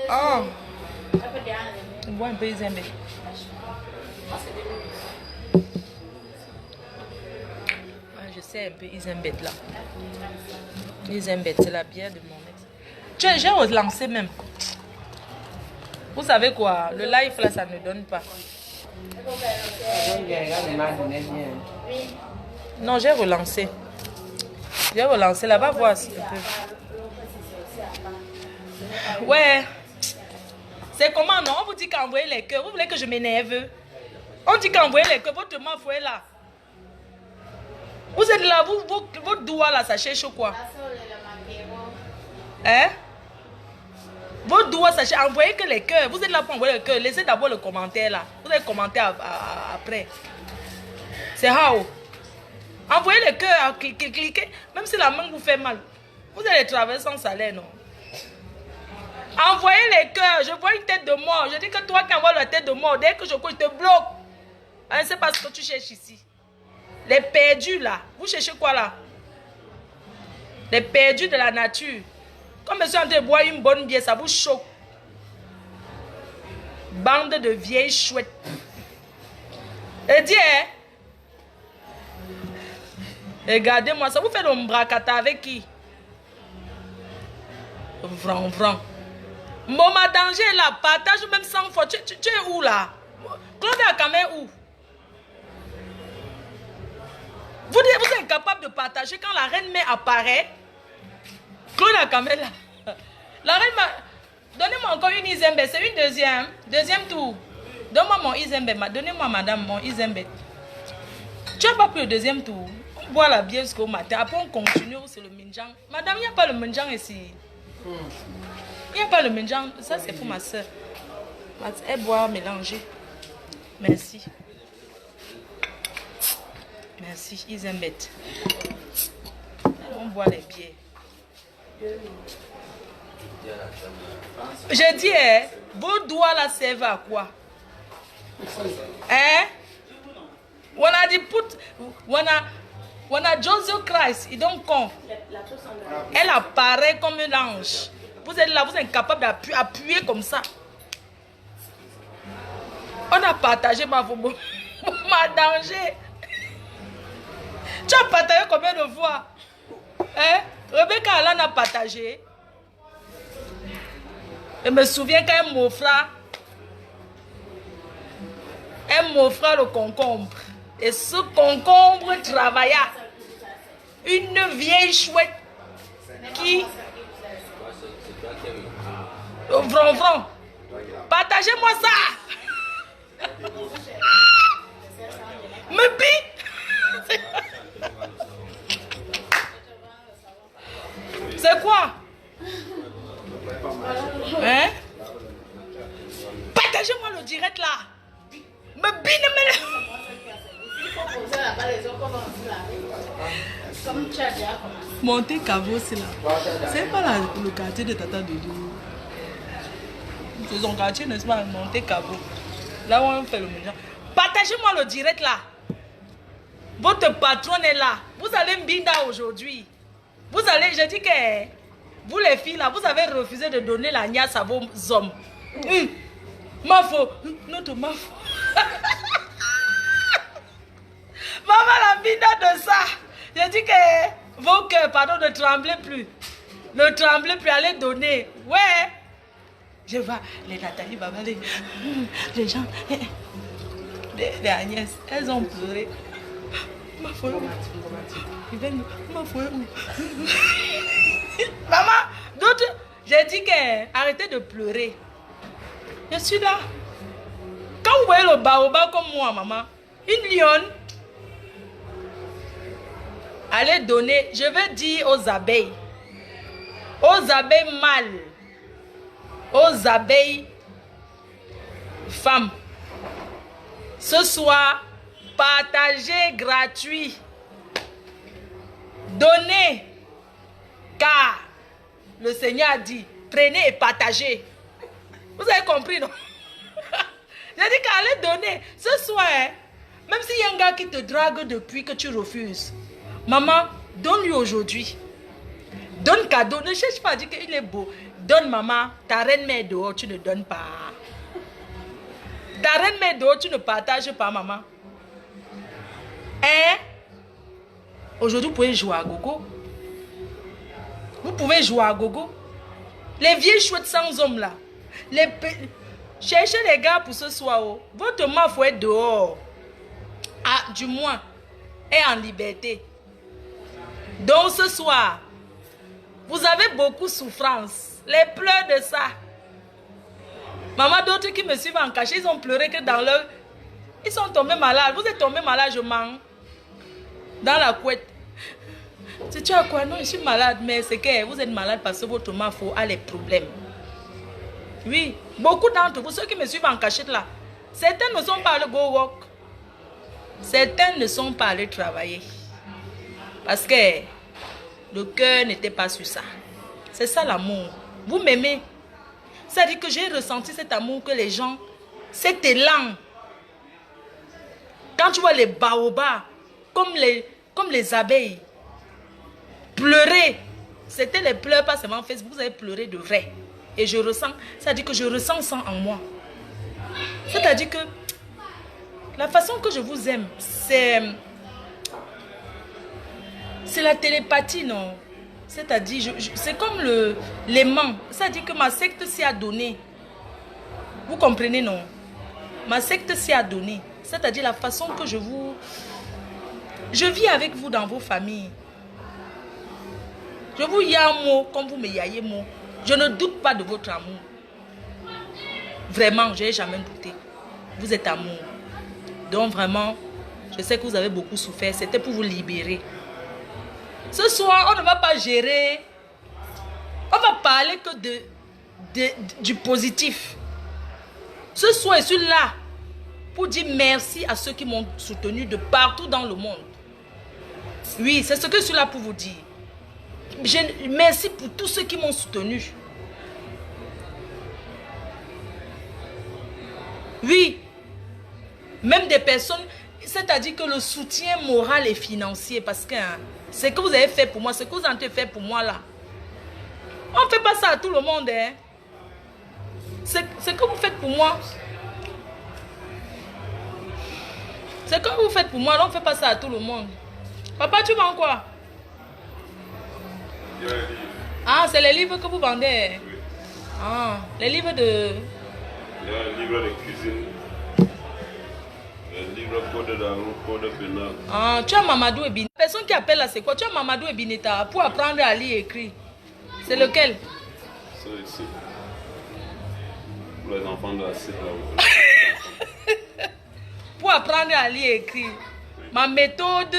Oh. On boit un peu Izembe. Je sais un peu Izembe là. Izembe, c'est la bière de mon ex. J'ai relancé même. Vous savez quoi? Le live là, ça ne donne pas. Non, j'ai relancé. J'ai relancé là-bas, voir un peu. Ouais. C'est comment, non? On vous dit qu'envoyer les cœurs. Vous voulez que je m'énerve? On dit qu'envoyer les cœurs. Votre main est là. Vous êtes là, votre doigt là, ça cherche quoi? Hein? Votre doigt, ça cherche. Envoyez que les cœurs. Vous êtes là pour envoyer les cœurs. Laissez d'abord le commentaire là. Vous allez commenter après. C'est how? Envoyez les cœurs, cliquez. Même si la main vous fait mal. Vous allez travailler sans salaire, non? Envoyez les cœurs. Je vois une tête de mort. Je dis que toi qui envoies la tête de mort, dès que je cours, je te bloque. Je ne sais pas ce que tu cherches ici. Les perdus là. Vous cherchez quoi là? Les perdus de la nature. Comme je suis en train de boire une bonne bière, ça vous choque. Bande de vieilles chouettes. Et dis, hein? Regardez-moi, ça vous fait l'ombracata avec qui? Vran. Bon, ma danger est là. Partage même 100 fois. Tu es où là? Claude Akame est où? Vous êtes incapable de partager quand la reine mère apparaît. Claude Akame est là. La reine m'a... Donnez-moi encore une Izembe. C'est une deuxième. Deuxième tour. Donne-moi mon Izembe. Donnez-moi madame mon Izembe. Tu n'as pas pris le deuxième tour? On boit la bière jusqu'au matin. Après on continue. C'est le Minjang. Madame, il n'y a pas le Minjang ici. Il n'y a pas le Minjang. Ça c'est pour ma soeur. Elle boit mélanger. Merci. Merci, Izembe. On boit les bières. Je dis, hein, vos doigts là servent à quoi? Hein? On a dit, on a Jesus Christ, il donc con. Elle apparaît comme un ange. Vous êtes là, vous êtes incapable d'appuyer comme ça. On a partagé ma danger. Tu as partagé combien de fois? Hein? Rebecca Alan a partagé. Je me souviens qu'elle m'offra le concombre. Et ce concombre travailla. Une vieille chouette qui... Vran. Partagez-moi ça. Me pique. C'est quoi? Hein? Partagez-moi le direct là. Me bine. Monte Cavo, c'est là. C'est pas là, le quartier de Tata Doudou. C'est son quartier, n'est-ce pas? Monte Cavo. Là où on fait le ménage. Partagez-moi le direct là. Votre patronne est là. Vous allez m'binda aujourd'hui. Vous allez, je dis que vous les filles là, vous avez refusé de donner la niasse à vos hommes. Ma faute. Notre ma faute. Maman la binda de ça. Je dis que vos cœurs, pardon, ne tremblez plus. Ne tremblez plus, allez donner. Ouais. Je vois les Nathalie Babalé, les gens, les Agnès, elles ont pleuré. Ma foi où? Ma foi où? Maman, d'autres, j'ai dit que arrêtez de pleurer. Je suis là. Quand vous voyez le baobab comme moi, maman, une lionne, allez donner, je veux dire aux abeilles mâles, aux abeilles femmes, ce soir, partagez gratuit, donnez, car le Seigneur a dit, prenez et partagez. Vous avez compris, non? J'ai dit qu'allez donner. Ce soir, hein, même s'il y a un gars qui te drague depuis que tu refuses, maman, donne-lui aujourd'hui. Donne cadeau. Ne cherche pas à dire qu'il est beau. donne maman, ta reine-mère dehors, tu ne donnes pas. Ta reine-mère dehors, tu ne partages pas, maman. Hein? Aujourd'hui, vous pouvez jouer à gogo. Vous pouvez jouer à gogo. Les vieilles chouettes sans hommes là. Cherchez les gars pour ce soir. Oh. Votre main faut être dehors. Ah, du moins, est en liberté. Donc ce soir, vous avez beaucoup de souffrance. Les pleurs de ça. Maman, d'autres qui me suivent en cachet, ils ont pleuré que dans leur... Ils sont tombés malades. Vous êtes tombés malades, je mens. Dans la couette. Tu as quoi? Non, je suis malade. Mais c'est que vous êtes malade parce que votre main a les problèmes. Oui, beaucoup d'entre vous, ceux qui me suivent en cachette là, certains ne sont pas allés go work. Certains ne sont pas allés travailler. Parce que le cœur n'était pas sur ça. C'est ça l'amour. Vous m'aimez. Ça dit que j'ai ressenti cet amour que les gens, cet élan. Quand tu vois les baobabs, comme les abeilles, pleurer. C'était les pleurs, pas seulement Facebook, vous avez pleuré de vrai. Et je ressens, ça dit que je ressens ça en moi. C'est-à-dire que la façon que je vous aime, c'est la télépathie, non? C'est-à-dire, c'est comme l'aimant. C'est-à-dire que ma secte s'y a donné. Vous comprenez, non? Ma secte s'y a donné. C'est-à-dire la façon que je vis avec vous dans vos familles. Je vous yamo comme vous me yaillez moi. Je ne doute pas de votre amour. Vraiment, je n'ai jamais douté. Vous êtes amour. Donc vraiment, je sais que vous avez beaucoup souffert. C'était pour vous libérer. Ce soir, on ne va pas gérer. On va parler que du positif. Ce soir, je suis là pour dire merci à ceux qui m'ont soutenu de partout dans le monde. Oui, c'est ce que je suis là pour vous dire. Merci pour tous ceux qui m'ont soutenu. Oui, même des personnes, c'est-à-dire que le soutien moral et financier, parce que hein, ce que vous avez fait pour moi, ce que vous avez fait pour moi là, on ne fait pas ça à tout le monde. Hein. Ce que vous faites pour moi, ce que vous faites pour moi, on ne fait pas ça à tout le monde. Papa, tu vends quoi? Ah, c'est les livres que vous vendez? Oui. Ah, les livres de... Il y a un livre de cuisine. Un livre code de la route, code pénal. Ah, tu as Mamadou et Bineta. La personne qui appelle là, c'est quoi? Tu as Mamadou et Bineta pour apprendre à lire et écrire. C'est lequel? C'est ici. Pour les enfants de la cité. Pour apprendre à lire et écrire. Oui. Ma méthode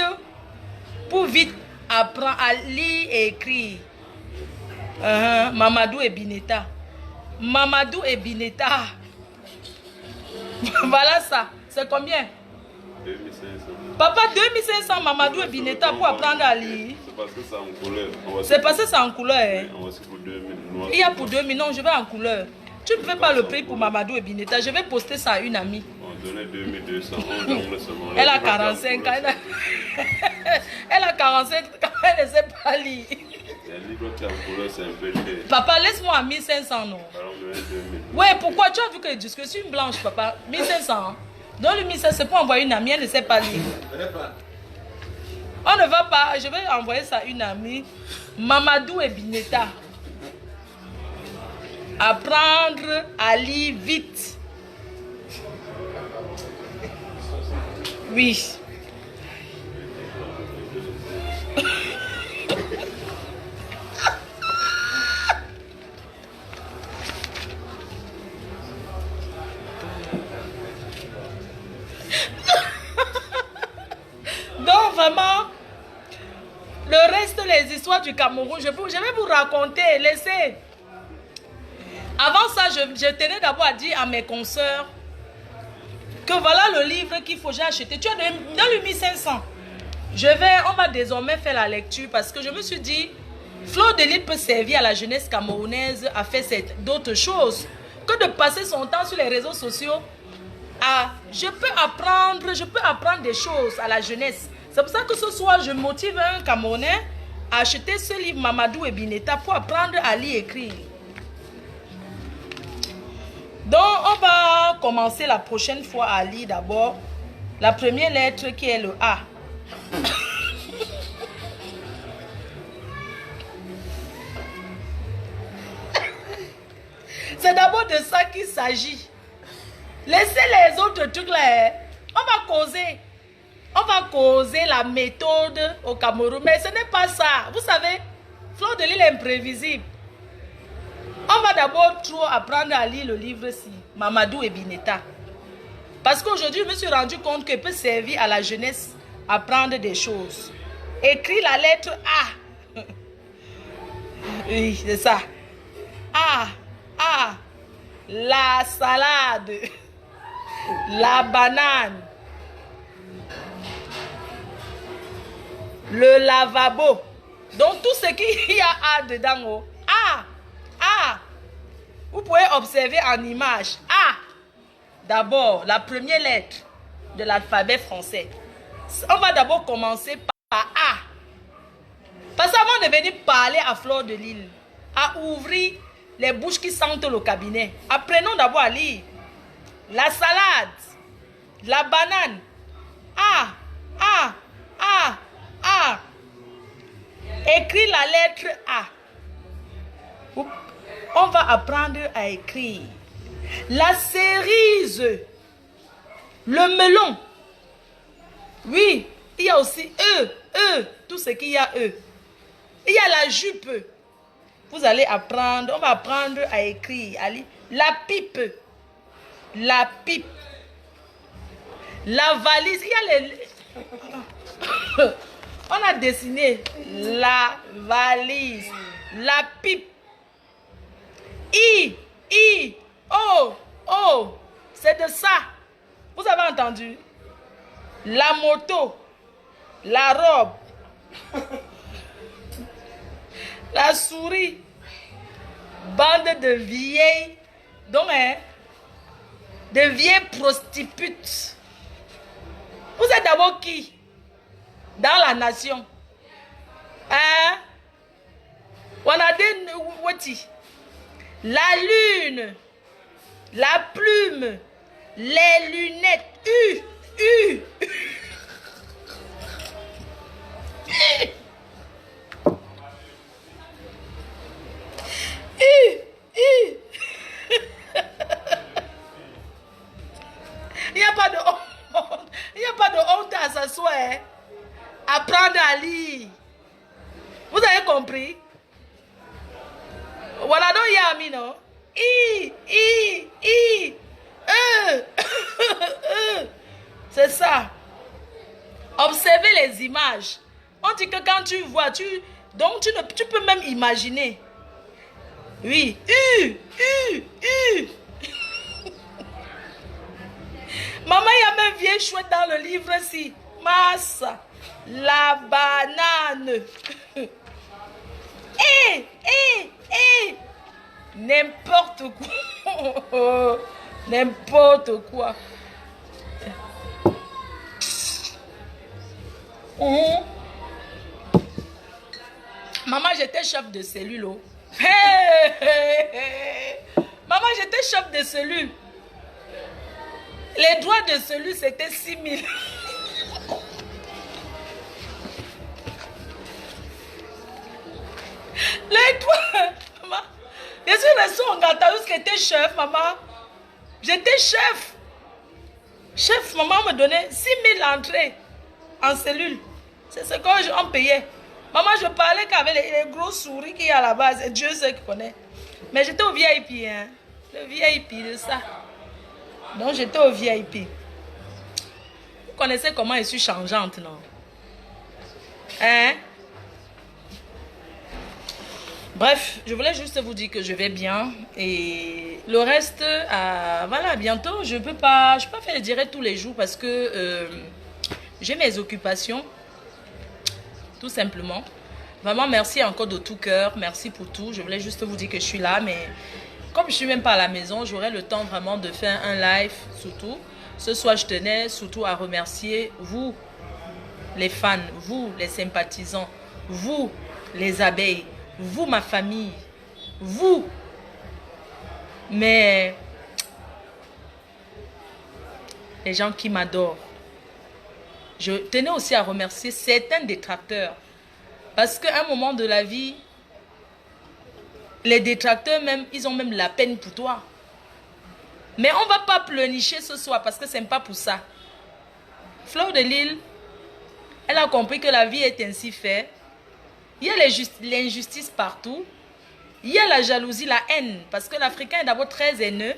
pour vite apprendre à lire et écrire. Mamadou et Bineta. Mamadou et Bineta. Voilà ça. C'est combien? 2500. Papa, 2500 Mamadou et Bineta pour apprendre à lire. C'est parce que c'est en couleur. C'est parce que c'est en couleur. Hein? On va pour 2000. Il y a pour 2000. Non, je vais en couleur. Tu ne fais pas le prix pour Mamadou et Bineta. Je vais poster ça à une amie. On donnait 2200. Elle a 45 ans. Elle a 45 ans. Elle ne sait pas lire. Les livres qui en couleur, c'est un peu cher. Papa, laisse-moi à 1500, non? Alors, on donnait 2000. Ouais, pourquoi? Tu as vu que je suis une blanche, papa. 1500. Dans le 1500, c'est pour envoyer une amie. Elle ne sait pas lire. On ne va pas. Je vais envoyer ça à une amie. Mamadou et Bineta. Apprendre à lire vite. Oui. Donc vraiment, le reste, les histoires du Cameroun, je vais vous raconter, laissez. Avant ça, je tenais d'abord à dire à mes consoeurs que voilà le livre qu'il faut, j'ai acheté. Tu as dans le 1500. On va désormais faire la lecture parce que je me suis dit, Fleur de Lys peut servir à la jeunesse camerounaise à faire d'autres choses que de passer son temps sur les réseaux sociaux. Je peux apprendre des choses à la jeunesse. C'est pour ça que ce soir, je motive un Camerounais à acheter ce livre Mamadou et Bineta pour apprendre à lire et écrire. Donc, on va commencer la prochaine fois à lire d'abord la première lettre qui est le A. C'est d'abord de ça qu'il s'agit. Laissez les autres trucs là. Hein. On va causer. On va causer la méthode au Cameroun. Mais ce n'est pas ça. Vous savez, Fleur de Lys est imprévisible. On va d'abord trop apprendre à lire le livre-ci, Mamadou et Bineta. Parce qu'aujourd'hui, je me suis rendu compte qu'il peut servir à la jeunesse à apprendre des choses. Écris la lettre A. Oui, c'est ça. A. A. La salade. La banane. Le lavabo. Donc, tout ce qu'il y a dedans. Oh. A. A. Vous pouvez observer en image. A. D'abord, la première lettre de l'alphabet français. On va d'abord commencer par A. Parce qu'avant de venir parler à Fleur de Lys, à ouvrir les bouches qui sentent le cabinet, apprenons d'abord à lire. La salade. La banane. A. A. A. A. Écris la lettre A. On va apprendre à écrire. La cerise. Le melon. Oui, il y a aussi E. Tout ce qu'il y a E. Il y a la jupe. Vous allez apprendre, on va apprendre à écrire. À lire. La pipe. La pipe. La valise. Il y a les... On a dessiné la valise. La pipe. I. Oh. C'est de ça. Vous avez entendu? La moto. La robe. La souris. Bande de vieilles. Donc, de vieilles prostituées. Vous êtes d'abord qui? Dans la nation. Hein? La lune. La plume. Les lunettes. U. Il n'y a pas de honte. Il n'y a pas de honte à s'asseoir. Hein? Apprendre à lire. Vous avez compris? Voilà, donc il y a mis, non? C'est ça. Observez les images. On dit que quand tu vois, donc tu peux même imaginer. Oui. Maman, il y a même vieille chouette dans le livre-ci. Massa. La banane. N'importe quoi. N'importe quoi. Maman, j'étais chef de cellule. Oh. Maman, j'étais chef de cellule. Les droits de cellule, c'était 6 000. Les droits. Maman, je suis restée en Gataous qui était chef, maman. J'étais chef. Chef, maman me donnait 6 000 entrées en cellule. C'est ce qu'on payait. Maman, je parlais qu'avec les gros souris qu'il y a à la base. Et Dieu sait qui connaît. Mais j'étais au VIP. Hein. Le VIP de ça. Donc j'étais au VIP. Vous connaissez comment je suis changeante, non? Hein? Bref, je voulais juste vous dire que je vais bien. Et le reste, voilà, bientôt, je peux pas faire le direct tous les jours parce que j'ai mes occupations. Tout simplement. Vraiment, merci encore de tout cœur. Merci pour tout. Je voulais juste vous dire que je suis là. Mais comme je ne suis même pas à la maison, j'aurai le temps vraiment de faire un live surtout. Ce soir, je tenais surtout à remercier vous, les fans, vous, les sympathisants, vous, les abeilles, vous, ma famille, vous, mes les gens qui m'adorent. Je tenais aussi à remercier certains détracteurs. Parce qu'à un moment de la vie, les détracteurs même, ils ont même la peine pour toi. Mais on ne va pas pleurnicher ce soir parce que ce n'est pas pour ça. Fleur de Lille, elle a compris que la vie est ainsi faite. Il y a l'injustice partout. Il y a la jalousie, la haine. Parce que l'Africain est d'abord très haineux.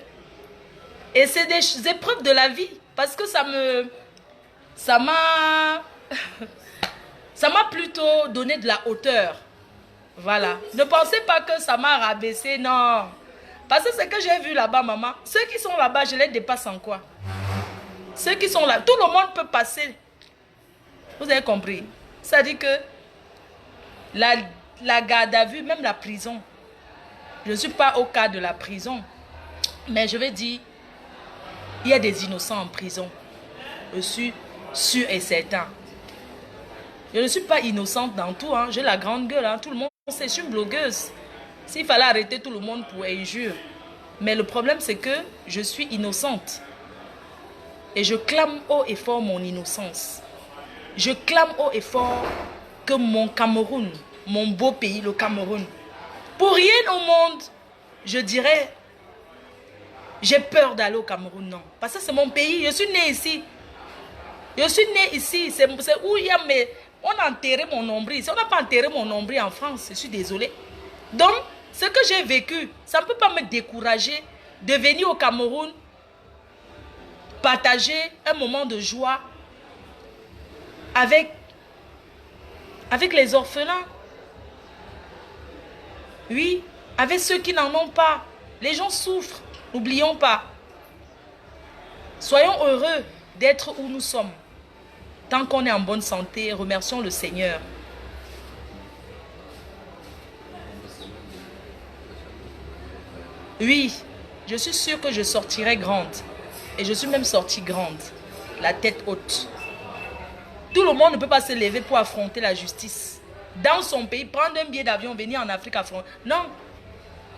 Et c'est des épreuves de la vie. Parce que ça m'a plutôt donné de la hauteur. Voilà. Ne pensez pas que ça m'a rabaissé, non. Parce que ce que j'ai vu là-bas, maman, ceux qui sont là-bas, je les dépasse en quoi? Ceux qui sont là, tout le monde peut passer. Vous avez compris? Ça dit que la garde à vue, même la prison. Je ne suis pas au cas de la prison. Mais je vais dire, il y a des innocents en prison. Je suis sûr et certain. Je ne suis pas innocente dans tout. Hein. J'ai la grande gueule. Hein. Tout le monde sait, je suis une blogueuse. S'il fallait arrêter tout le monde pour injure. Mais le problème, c'est que je suis innocente. Et je clame haut et fort mon innocence. Je clame haut et fort que mon Cameroun, mon beau pays, le Cameroun, pour rien au monde, je dirais, j'ai peur d'aller au Cameroun, non. Parce que c'est mon pays, je suis née ici. Je suis née ici, c'est où il y a on a enterré mon nombril. Si on n'a pas enterré mon nombril en France, je suis désolée. Donc, ce que j'ai vécu, ça ne peut pas me décourager de venir au Cameroun, partager un moment de joie avec les orphelins. Oui, avec ceux qui n'en ont pas. Les gens souffrent, n'oublions pas. Soyons heureux d'être où nous sommes. Tant qu'on est en bonne santé, remercions le Seigneur. Oui, je suis sûre que je sortirai grande. Et je suis même sortie grande. La tête haute. Tout le monde ne peut pas se lever pour affronter la justice. Dans son pays, prendre un billet d'avion, venir en Afrique affronter. Non.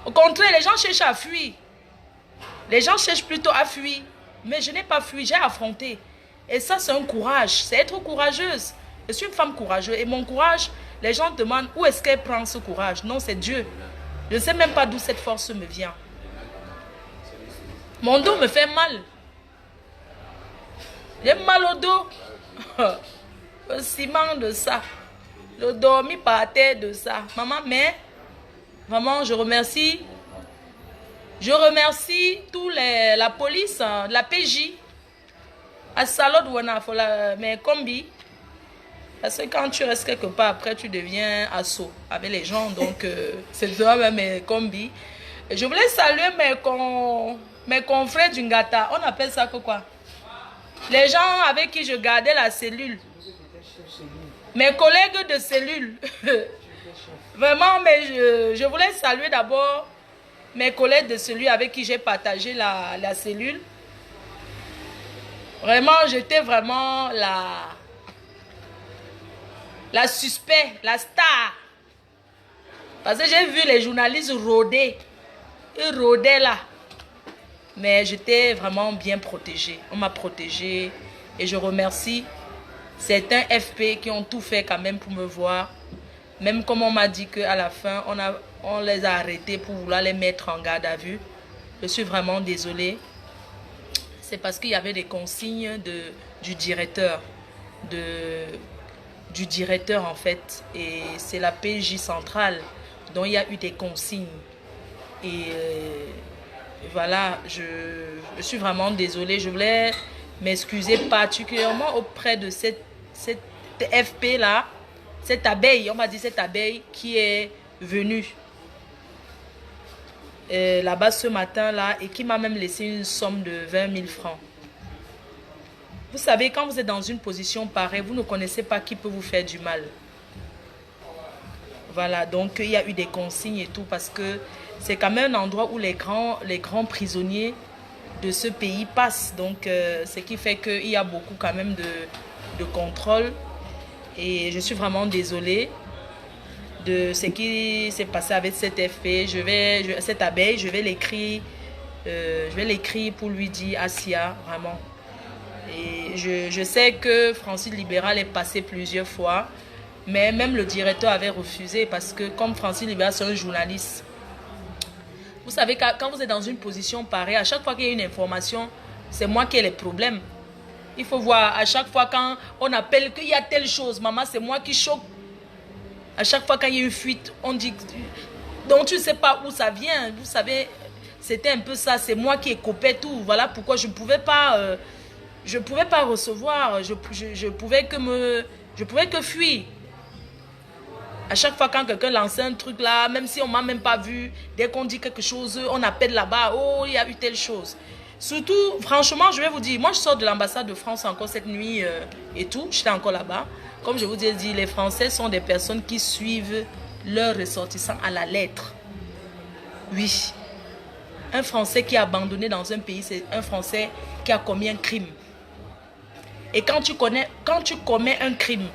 Au contraire, les gens cherchent à fuir. Les gens cherchent plutôt à fuir. Mais je n'ai pas fui, j'ai affronté. Et ça, c'est un courage. C'est être courageuse. Je suis une femme courageuse. Et mon courage, les gens demandent où est-ce qu'elle prend ce courage. Non, c'est Dieu. Je ne sais même pas d'où cette force me vient. Mon dos me fait mal. J'ai mal au dos. Le ciment de ça. Le dormi par terre de ça. Maman, mais vraiment, je remercie. Je remercie la police, la PJ. À Salod Wana, mais combi. Parce que quand tu restes quelque part, après tu deviens assaut avec les gens. Donc, c'est vraiment mes combi. Je voulais saluer mes confrères du Ngata. On appelle ça que quoi? Les gens avec qui je gardais la cellule. Mes collègues de cellule. Vraiment, mais je voulais saluer d'abord mes collègues de cellule avec qui j'ai partagé la cellule. Vraiment, j'étais vraiment la suspect, la star. Parce que j'ai vu les journalistes rôder. Ils rôdaient là. Mais j'étais vraiment bien protégée. On m'a protégée. Et je remercie certains FP qui ont tout fait quand même pour me voir. Même comme on m'a dit qu'à la fin, on les a arrêtés pour vouloir les mettre en garde à vue. Je suis vraiment désolée. C'est parce qu'il y avait des consignes du directeur. Du directeur en fait. Et c'est la PJ centrale dont il y a eu des consignes. Et voilà, je suis vraiment désolée. Je voulais m'excuser particulièrement auprès de cette FP là. Cette abeille, on va dire cette abeille qui est venue là-bas ce matin-là et qui m'a même laissé une somme de 20 000 francs. Vous savez, quand vous êtes dans une position pareille, vous ne connaissez pas qui peut vous faire du mal. Voilà, donc il y a eu des consignes et tout parce que c'est quand même un endroit où les grands prisonniers de ce pays passent. Donc, ce qui fait qu'il y a beaucoup quand même de contrôle. Et je suis vraiment désolée de ce qui s'est passé avec cette FP. Cette abeille, je vais l'écrire pour lui dire Asia, vraiment. Et je sais que Francis Libéral est passé plusieurs fois, mais même le directeur avait refusé parce que comme Francis Libéral, c'est un journaliste. Vous savez, quand vous êtes dans une position pareille, à chaque fois qu'il y a une information, c'est moi qui ai les problèmes. Il faut voir, à chaque fois quand on appelle qu'il y a telle chose, maman, c'est moi qui choque. À chaque fois quand il y a une fuite, on dit... Donc tu ne sais pas où ça vient. Vous savez, c'était un peu ça. C'est moi qui ai coupé tout. Voilà pourquoi je ne pouvais pas... je pouvais pas recevoir. Je pouvais que fuir. À chaque fois quand quelqu'un lançait un truc là, même si on ne m'a même pas vu, dès qu'on dit quelque chose, on appelle là-bas, oh, il y a eu telle chose. Surtout, franchement, je vais vous dire, moi je sors de l'ambassade de France encore cette nuit et tout, j'étais encore là-bas. Comme je vous ai dit, les Français sont des personnes qui suivent leurs ressortissants à la lettre. Oui. Un Français qui est abandonné dans un pays, c'est un Français qui a commis un crime. Et quand tu commets un crime,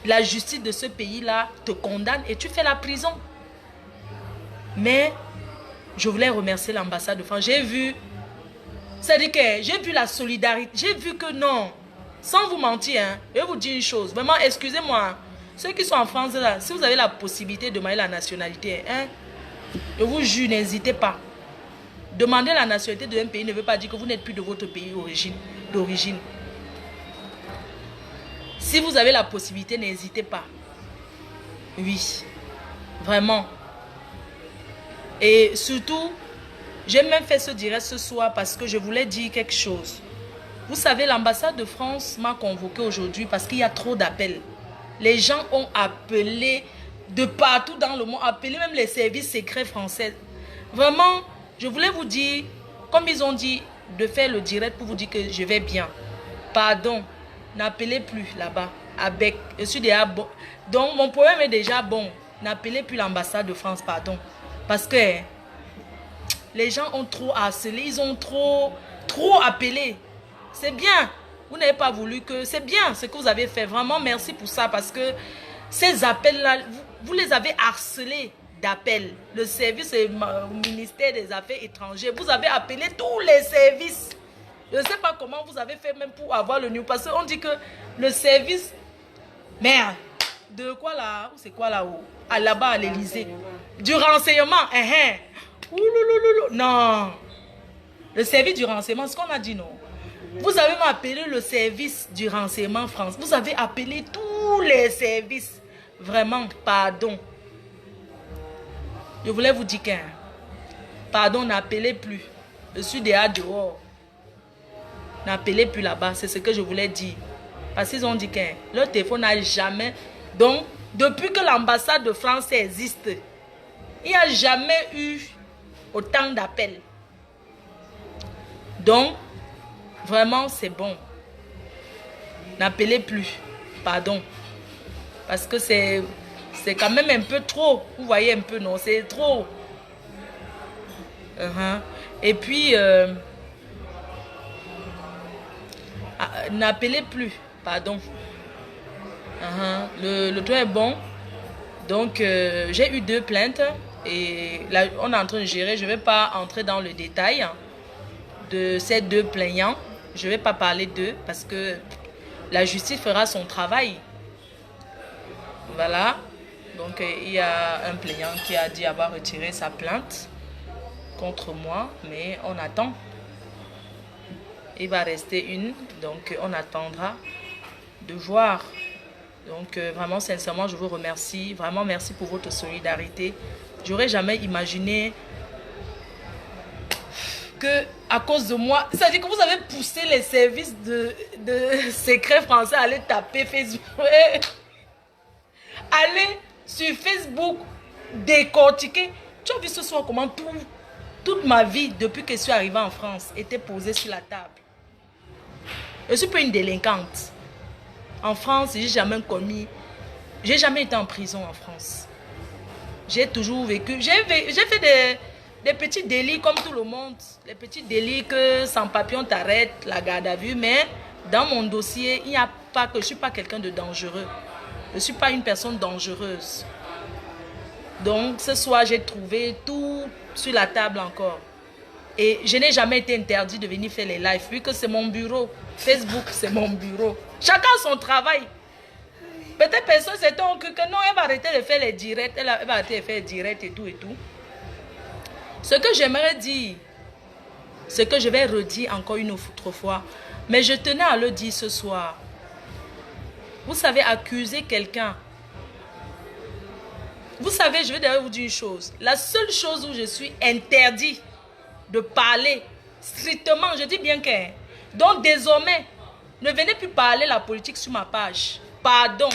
la justice de ce pays-là te condamne et tu fais la prison. Mais je voulais remercier l'ambassade de France. J'ai vu, c'est-à-dire que j'ai vu la solidarité. J'ai vu que non, sans vous mentir, hein, je vais vous dire une chose. Vraiment, excusez-moi, ceux qui sont en France, là, si vous avez la possibilité de demander la nationalité, hein, je vous jure, n'hésitez pas. Demander la nationalité d'un pays ne veut pas dire que vous n'êtes plus de votre pays d'origine. Si vous avez la possibilité, n'hésitez pas. Oui, vraiment. Et surtout, j'ai même fait ce direct ce soir parce que je voulais dire quelque chose. Vous savez, l'ambassade de France m'a convoqué aujourd'hui parce qu'il y a trop d'appels. Les gens ont appelé de partout dans le monde, appelé même les services secrets français. Vraiment, je voulais vous dire, comme ils ont dit, de faire le direct pour vous dire que je vais bien. Pardon. N'appelez plus là-bas. Avec, je suis déjà bon. Donc, mon problème est déjà bon. N'appelez plus l'ambassade de France, pardon. Parce que les gens ont trop harcelé. Ils ont trop appelé. C'est bien. Vous n'avez pas voulu que... C'est bien ce que vous avez fait. Vraiment, merci pour ça. Parce que ces appels-là, vous les avez harcelés d'appels. Le service au ministère des Affaires étrangères. Vous avez appelé tous les services. Je ne sais pas comment vous avez fait même pour avoir le numéro. Parce qu'on dit que le service... Merde. De quoi là? C'est quoi là-haut? Là-bas à l'Élysée. Du renseignement. Non. Le service du renseignement, c'est ce qu'on a dit, non? Vous avez appelé le service du renseignement France. Vous avez appelé tous les services. Vraiment, pardon. Je voulais vous dire qu'un... Pardon, n'appelez plus. Je suis dehors. N'appelez plus là-bas, c'est ce que je voulais dire. Parce qu'ils ont dit que leur téléphone n'a jamais... Donc, depuis que l'ambassade de France existe, il n'y a jamais eu autant d'appels. Donc, vraiment, c'est bon. N'appelez plus. Pardon. Parce que c'est quand même un peu trop. Vous voyez un peu, non? C'est trop. Et puis... n'appelez plus, pardon. Le toit est bon. Donc, j'ai eu 2 plaintes. Et là, on est en train de gérer. Je ne vais pas entrer dans le détail de ces 2 plaignants. Je ne vais pas parler d'eux parce que la justice fera son travail. Voilà. Donc, il y a un plaignant qui a dit avoir retiré sa plainte contre moi. Mais on attend. Il va rester une, donc on attendra de voir. Donc vraiment, sincèrement, je vous remercie. Vraiment, merci pour votre solidarité. J'aurais jamais imaginé que à cause de moi, c'est-à-dire que vous avez poussé les services de secrets français à aller taper Facebook. Aller sur Facebook, décortiquer. Tu as vu ce soir comment toute ma vie, depuis que je suis arrivée en France, était posée sur la table. Je ne suis pas une délinquante. En France, j'ai jamais commis... J'ai jamais été en prison en France. J'ai toujours vécu... J'ai fait des petits délits comme tout le monde. Les petits délits que sans papier on t'arrête, la garde à vue. Mais dans mon dossier, il n'y a pas que... Je ne suis pas quelqu'un de dangereux. Je ne suis pas une personne dangereuse. Donc ce soir, j'ai trouvé tout sur la table encore. Et je n'ai jamais été interdit de venir faire les lives, vu que c'est mon bureau. Facebook, c'est mon bureau. Chacun son travail. Peut-être personne s'était cru que non, elle va arrêter de faire les directs, elle va arrêter de faire les directs et tout et tout. Ce que j'aimerais dire, ce que je vais redire encore une autre fois, mais je tenais à le dire ce soir. Vous savez, accuser quelqu'un. Vous savez, je vais d'ailleurs vous dire une chose. La seule chose où je suis interdit de parler strictement, je dis bien que... Donc désormais, ne venez plus parler la politique sur ma page. Pardon.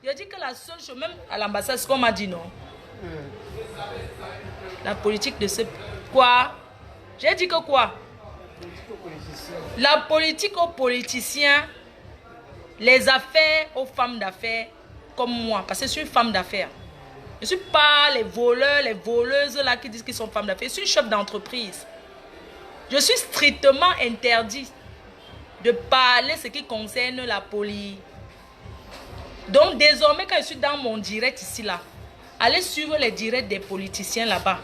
Je dis que la seule chose, même à l'ambassade, ce qu'on m'a dit, non. La politique de ce... Quoi? J'ai dit que quoi? La politique aux politiciens, les affaires aux femmes d'affaires, comme moi. Parce que je suis une femme d'affaires. Je ne suis pas les voleurs, les voleuses là qui disent qu'ils sont femmes d'affaires. Je suis une chef d'entreprise. Je suis strictement interdit de parler ce qui concerne la politique. Donc désormais, quand je suis dans mon direct ici là, allez suivre les directs des politiciens là-bas.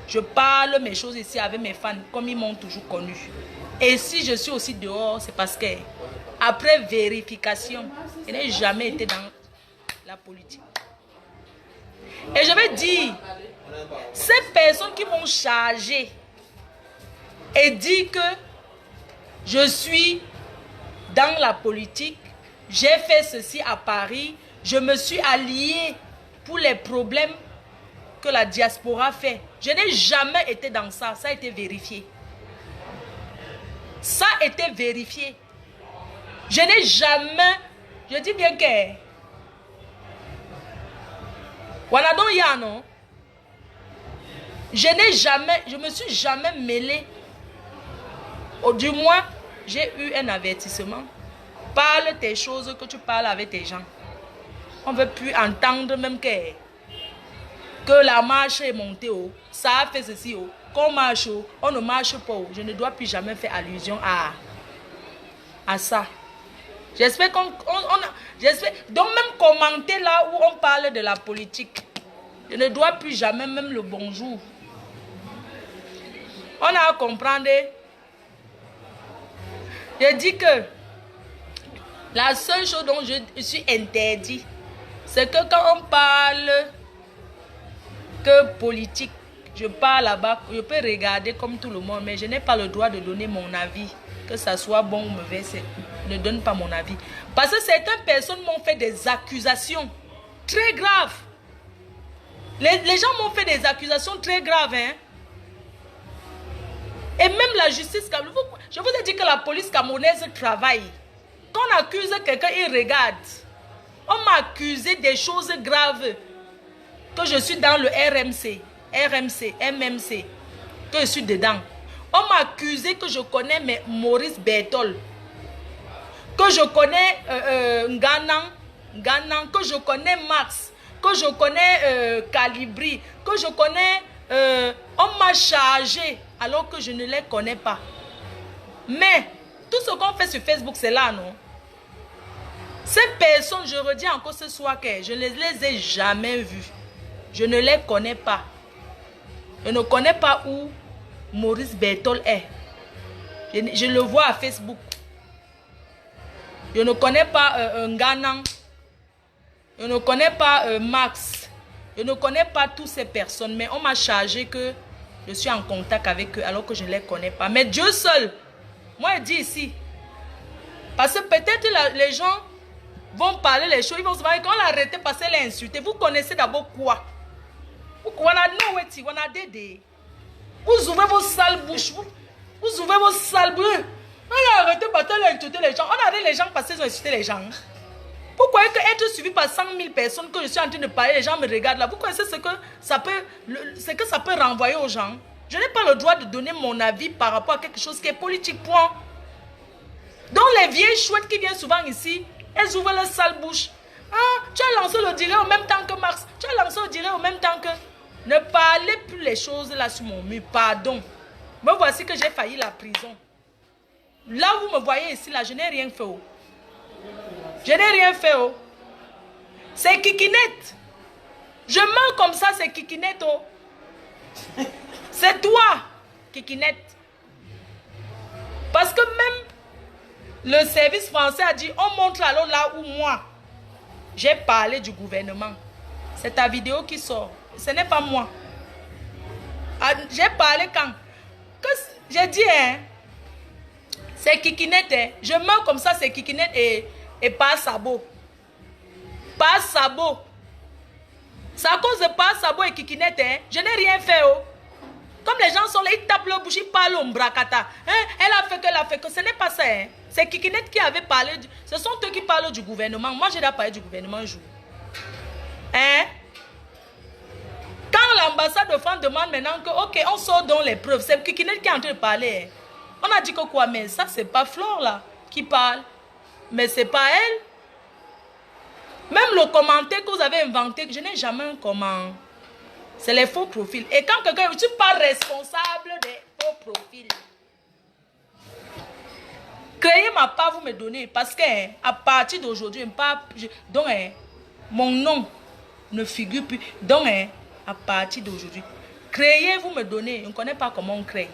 Je parle mes choses ici avec mes fans comme ils m'ont toujours connu. Et si je suis aussi dehors, c'est parce que après vérification, je n'ai jamais été dans la politique. Et je vais dire, ces personnes qui m'ont chargé et dit que je suis dans la politique, j'ai fait ceci à Paris, je me suis allié pour les problèmes que la diaspora fait. Je n'ai jamais été dans ça, ça a été vérifié. Ça a été vérifié. Je n'ai jamais, je dis bien que, voilà donc il y a non. Je n'ai jamais, je me suis jamais mêlé. Ou du moins, j'ai eu un avertissement. Parle tes choses que tu parles avec tes gens. On ne veut plus entendre même que la marche est montée haut. Ça a fait ceci haut. Qu'on marche haut, on ne marche pas haut. Je ne dois plus jamais faire allusion à ça. J'espère qu'on... Donc même commenter là où on parle de la politique. Je ne dois plus jamais même le bonjour. On a à comprendre. Je dis que la seule chose dont je suis interdit, c'est que quand on parle que politique, je parle là-bas, je peux regarder comme tout le monde, mais je n'ai pas le droit de donner mon avis. Que ça soit bon ou mauvais, je ne donne pas mon avis. Parce que certaines personnes m'ont fait des accusations très graves. Les gens m'ont fait des accusations très graves. Hein? Et même la justice, je vous ai dit que la police camerounaise travaille. Quand on accuse quelqu'un, il regarde. On m'a accusé des choses graves. Que je suis dans le RMC, MMC, que je suis dedans. On m'a accusé que je connais Maurice Bertol, que je connais Nganan, que je connais Max, que je connais Calibri, que je connais... on m'a chargé alors que je ne les connais pas. Mais tout ce qu'on fait sur Facebook, c'est là, non? Ces personnes, je redis encore ce soir que je ne les ai jamais vues. Je ne les connais pas. Je ne connais pas où Maurice Bertol est. Je le vois à Facebook. Je ne connais pas Nganan. Je ne connais pas Max. Je ne connais pas toutes ces personnes. Mais on m'a chargé que je suis en contact avec eux alors que je ne les connais pas. Mais Dieu seul, moi je dis ici. Parce que peut-être les gens vont parler les choses. Ils vont se dire qu'on l'a arrêté parce qu'elle l'a insulté. Vous connaissez d'abord quoi? Vous ouvrez vos sales bouches. Vous ouvrez vos sales bouches. On a arrêté parce qu'elle a insulté les gens. On a arrêté les gens parce qu'ils ont insulté les gens. Pourquoi être suivi par 100 000 personnes que je suis en train de parler, les gens me regardent là. Vous connaissez ce que ça peut renvoyer aux gens? Je n'ai pas le droit de donner mon avis par rapport à quelque chose qui est politique, point. Donc les vieilles chouettes qui viennent souvent ici, elles ouvrent leur sale bouche. Ah, tu as lancé le direct au même temps que Max. Tu as lancé le direct au même temps que... Ne parlez plus les choses là sur mon mur, pardon. Me voici que j'ai failli la prison. Là où vous me voyez ici, là, je n'ai rien fait. Oh. Je n'ai rien fait. Oh. C'est Kikinette. Je meurs comme ça, c'est Kikinette. Oh. C'est toi Kikinette. Parce que même le service français a dit, on montre alors là où moi, j'ai parlé du gouvernement. C'est ta vidéo qui sort. Ce n'est pas moi. J'ai parlé quand j'ai dit, hein, c'est Kikinette. Hein. Je meurs comme ça, c'est Kikinette et pas Sabo. Pas Sabo. C'est à cause de pas Sabo et Kikinette. Hein. Je n'ai rien fait. Oh. Comme les gens sont là, ils tapent leur bouche, ils parlent au bracata. Hein? Elle a fait que, elle a fait que. Ce n'est pas ça. Hein? C'est Kikinette qui avait parlé. Ce sont eux qui parlent du gouvernement. Moi, j'ai déjà parlé du gouvernement un jour. Hein? Quand l'ambassade de France demande maintenant que, ok, on sort dans les preuves, c'est Kikinette qui est en train de parler. Hein? On a dit que quoi? Mais ça, c'est pas Flore là qui parle. Mais c'est pas elle. Même le commentaire que vous avez inventé, je n'ai jamais un comment. C'est les faux profils. Et quand quelqu'un, je ne suis pas responsable des faux profils. Créez ma part, vous me donnez. Parce que hein, à partir d'aujourd'hui, donc hein, mon nom ne figure plus. Donc hein, à partir d'aujourd'hui, créez, vous me donnez. On ne connaît pas comment on crée.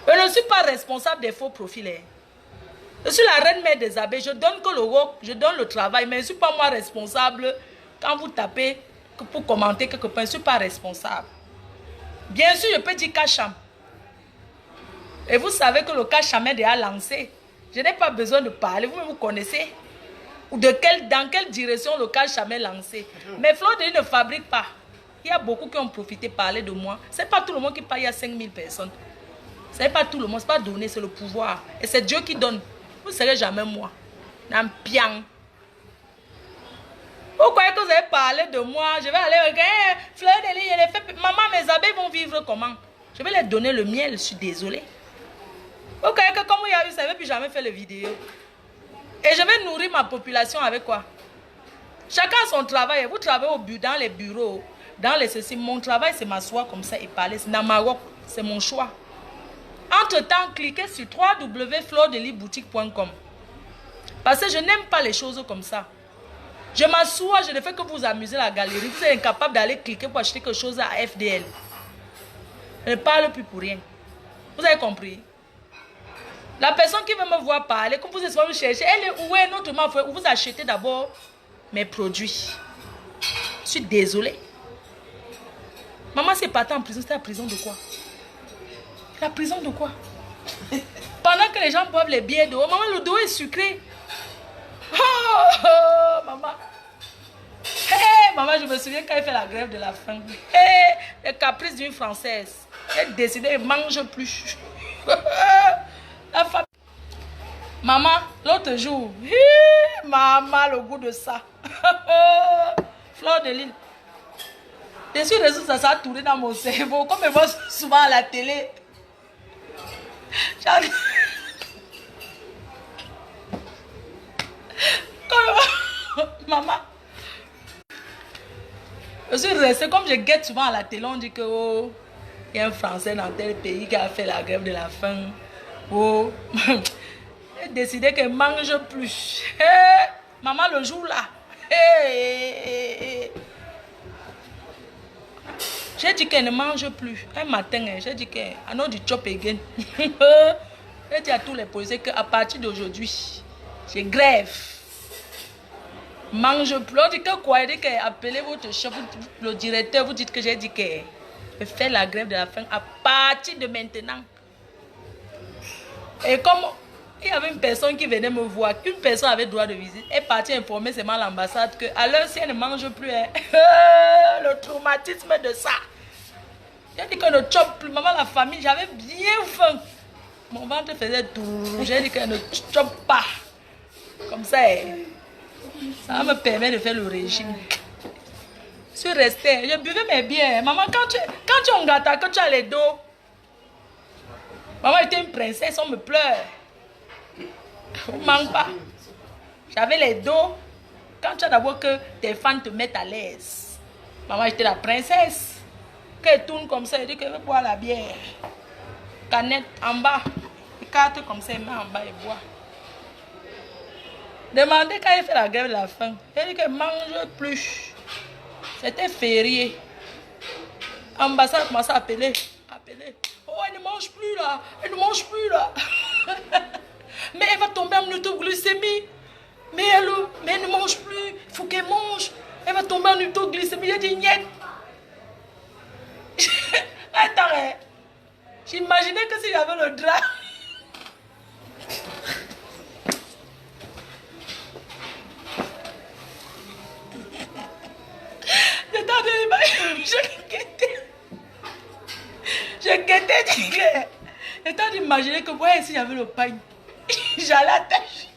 Je ne suis pas responsable des faux profils. Hein. Je suis la reine mère des abeilles. Je donne que le work, je donne le travail. Mais je ne suis pas moi responsable quand vous tapez. Pour commenter quelque part, je ne suis pas responsable. Bien sûr, je peux dire Kacham. Et vous savez que le Kacham est déjà lancé. Je n'ai pas besoin de parler. Vous-même, vous connaissez. Ou dans quelle direction le Kacham est lancé. Mais Flore de Lys ne fabrique pas. Il y a beaucoup qui ont profité de parler de moi. Ce n'est pas tout le monde qui parle. Il y a 5000 personnes. Ce n'est pas tout le monde. Ce n'est pas donné, c'est le pouvoir. Et c'est Dieu qui donne. Vous ne serez jamais moi. Nampiang. Vous croyez que vous avez parlé de moi? Je vais aller regarder. Fleur de Lys, maman, mes abeilles vont vivre comment? Je vais leur donner le miel, je suis désolée. Vous croyez que comme il y a eu, ça ne vais plus jamais faire les vidéos. Et je vais nourrir ma population avec quoi? Chacun a son travail. Vous travaillez dans les bureaux, dans les ceci. Mon travail, c'est m'asseoir comme ça et parler. C'est dans Maroc, c'est mon choix. Entre-temps, cliquez sur www.floredelysboutique.com. Parce que je n'aime pas les choses comme ça. Je m'assois, je ne fais que vous amuser la galerie. Vous êtes incapable d'aller cliquer pour acheter quelque chose à FDL. Je ne parle plus pour rien. Vous avez compris? La personne qui veut me voir parler, comme vous êtes me chercher, elle est où est notre maman? Vous achetez d'abord mes produits. Je suis désolée. Maman, c'est parti en prison. C'était la prison de quoi? La prison de quoi? Pendant que les gens boivent les bières d'eau, maman, le dos est sucré. Oh, maman. Hey, maman, je me souviens quand elle fait la grève de la faim. Hey, les caprices d'une Française. Elle décidait, elle ne mange plus. La femme. Maman, l'autre jour, maman, le goût de ça. Flore de Lys. Je suis restée, ça a tourné dans mon cerveau. Comme je vois souvent à la télé. Maman, je suis restée, comme je guette souvent à la télé, on dit que oh, il y a un Français dans tel pays qui a fait la grève de la faim. Oh, j'ai décidé qu'elle ne mange plus. Hey, maman, le jour là, hey. J'ai dit qu'elle ne mange plus. Un matin, j'ai dit qu'elle a du chop again. J'ai dit à tous les policiers qu'à partir d'aujourd'hui, j'ai grève. Mange plus. On dit que quoi? Il dit qu'appelez votre chef, le directeur, vous dites que j'ai dit qu'elle fait la grève de la faim à partir de maintenant. Et comme il y avait une personne qui venait me voir, une personne avait droit de visite, elle est partie informer seulement l'ambassade que à l'heure si elle ne mange plus, hein, le traumatisme de ça. J'ai dit que ne chope plus. Maman, la famille, j'avais bien faim. Mon ventre faisait tout. J'ai dit qu'elle ne chope pas. Comme ça, ça me permet de faire le régime. Je suis restée, je buvais mes biens. Maman, quand tu es en gâteau, quand tu as les dos, maman était une princesse, on me pleure. On ne manque pas. J'avais les dos. Quand tu as d'abord que tes fans te mettent à l'aise. Maman, j'étais la princesse. Qu'elle tourne comme ça, elle dit qu'elle veut boire la bière. Canette en bas. Carte comme ça, elle met en bas et boit. Demandez quand elle fait la grève de la faim. Elle dit qu'elle ne mange plus. C'était férié. L'ambassade commence à appeler. Oh, Oh, elle ne mange plus là. Elle ne mange plus là. Mais elle va tomber en autoglycémie. Mais elle ne mange plus. Il faut qu'elle mange. Elle va tomber en autoglycémie. J'ai dit, niet. Attends, j'imaginais que si j'avais le drap. Je guettais. J'étais d'imaginer que ouais, si j'avais le pain, j'allais attacher.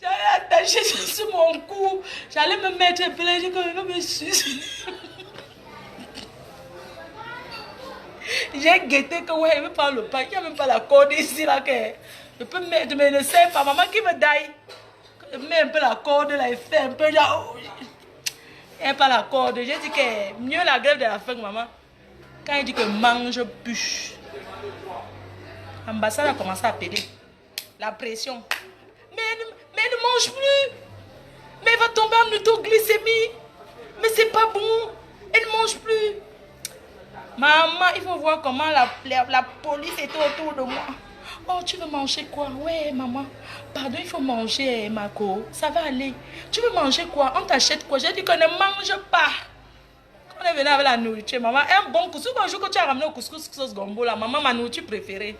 J'allais attacher sur mon cou. J'allais me mettre un peu là, je me suce. J'ai guetté que ouais, il ne veut pas le pain. Il n'y a même pas la corde ici là. Que je peux mettre, mais ne sais pas. Maman qui me daille. Je mets un peu la corde là et fait un peu genre. Il n'y a pas la corde. J'ai dit que mieux la grève de la faim, maman. Quand il dit que mange, bûche. L'ambassade a commencé à péder. La pression. Mais elle ne mange plus. Mais elle va tomber en autoglycémie. Mais c'est pas bon. Elle ne mange plus. Maman, il faut voir comment la police était autour de moi. Oh, tu veux manger quoi? Ouais, maman. Pardon, il faut manger, Marco. Ça va aller. Tu veux manger quoi? On t'achète quoi? J'ai dit qu'on ne mange pas. On est venu avec la nourriture, maman. Un bon couscous. Un jour que tu as ramené au couscous sauce gombo, là, maman, ma nourriture préférée.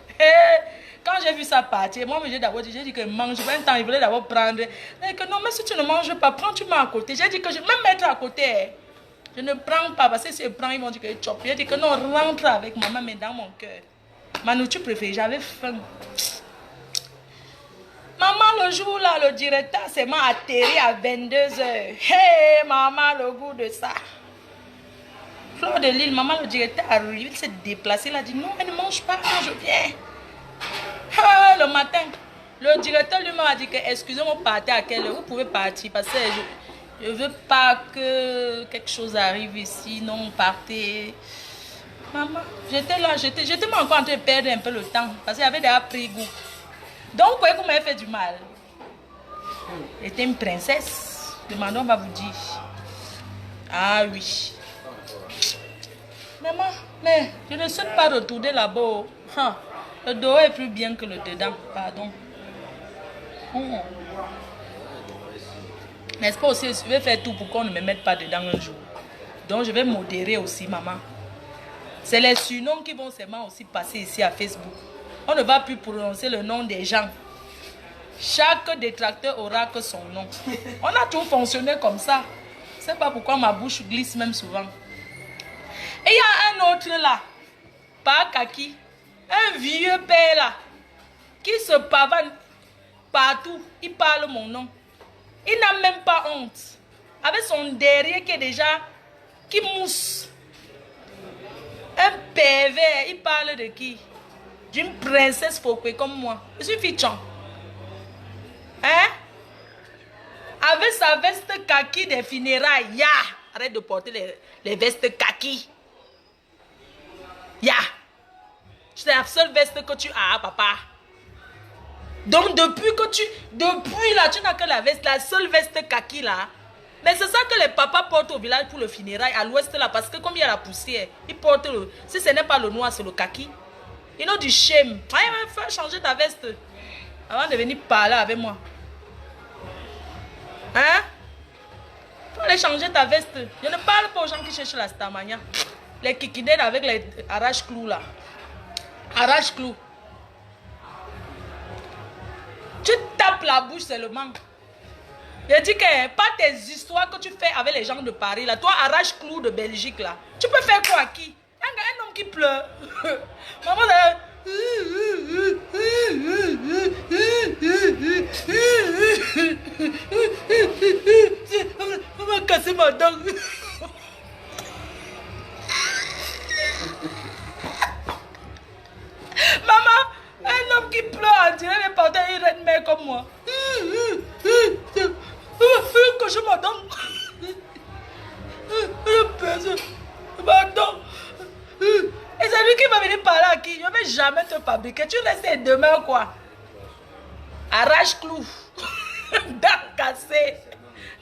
Quand j'ai vu ça partir, moi, j'ai dit que mange pas. Un temps, il voulait d'abord prendre. Et que non, mais si tu ne manges pas, prends, tu mets à côté. J'ai dit que je vais me mettre à côté. Je ne prends pas, parce que si je prends, ils vont dire que je chope. J'ai dit que non, rentre avec maman, mais dans mon cœur. Ma nourriture préférée, j'avais faim. Maman, le jour là, le directeur s'est atterri à 22h. Hey, maman, le goût de ça. Fleur de Lille, maman, le directeur arrive, il s'est déplacé, il a dit non, elle ne mange pas quand je viens. Ah, le matin, le directeur lui m'a dit que excusez-moi, partez à quelle heure, vous pouvez partir parce que je ne veux pas que quelque chose arrive ici, non, partez. Maman, j'étais là, j'étais encore en train de perdre un peu le temps parce qu'il avait déjà pris goût. Donc, vous voyez qu'on m'avait fait du mal. J'étais une princesse. Demandons, on va vous dire. Ah oui. Maman, mais je ne souhaite pas retourner là-bas. Hein, le dehors est plus bien que le dedans. Pardon. N'est-ce pas aussi, je vais faire tout pour qu'on ne me mette pas dedans un jour. Donc, je vais modérer aussi, maman. C'est les surnoms qui vont seulement aussi passer ici à Facebook. On ne va plus prononcer le nom des gens. Chaque détracteur aura que son nom. On a tout fonctionné comme ça. Je ne sais pas pourquoi ma bouche glisse même souvent. Et il y a un autre là, pas kaki, un vieux père là, qui se pavane partout. Il parle mon nom. Il n'a même pas honte. Avec son derrière qui est déjà, qui mousse. Un pervers, il parle de qui? D'une princesse Fokwe comme moi. Je suis fichon. Hein? Avec sa veste kaki des funérailles. Ya! Arrête de porter les vestes kaki. Ya! C'est la seule veste que tu as, papa. Donc depuis là, tu n'as que la veste, la seule veste kaki là. Mais c'est ça que les papas portent au village pour le funérail, à l'ouest là, parce que comme il y a la poussière, ils portent le... Si ce n'est pas le noir, c'est le kaki. Ils ont du shame. Il faut changer ta veste avant de venir parler avec moi. Hein? Il faut aller changer ta veste. Je ne parle pas aux gens qui cherchent la stamania. Les kikidènes avec les arrache-clous là. Arrache-clous. Tu tapes la bouche seulement. Je dis que pas tes histoires que tu fais avec les gens de Paris là. Toi, arrache-clous de Belgique là. Tu peux faire quoi à qui? Un homme qui pleure. Maman, on va casser ma dent. Maman, un homme qui pleure, on dirait qu'il portait une reine mère comme moi. Que je m'attends. Pardon. Et c'est lui qui va venir parler à qui? Je ne vais jamais te fabriquer. Tu laisses demain quoi? Arrache-clou. Dents cassées.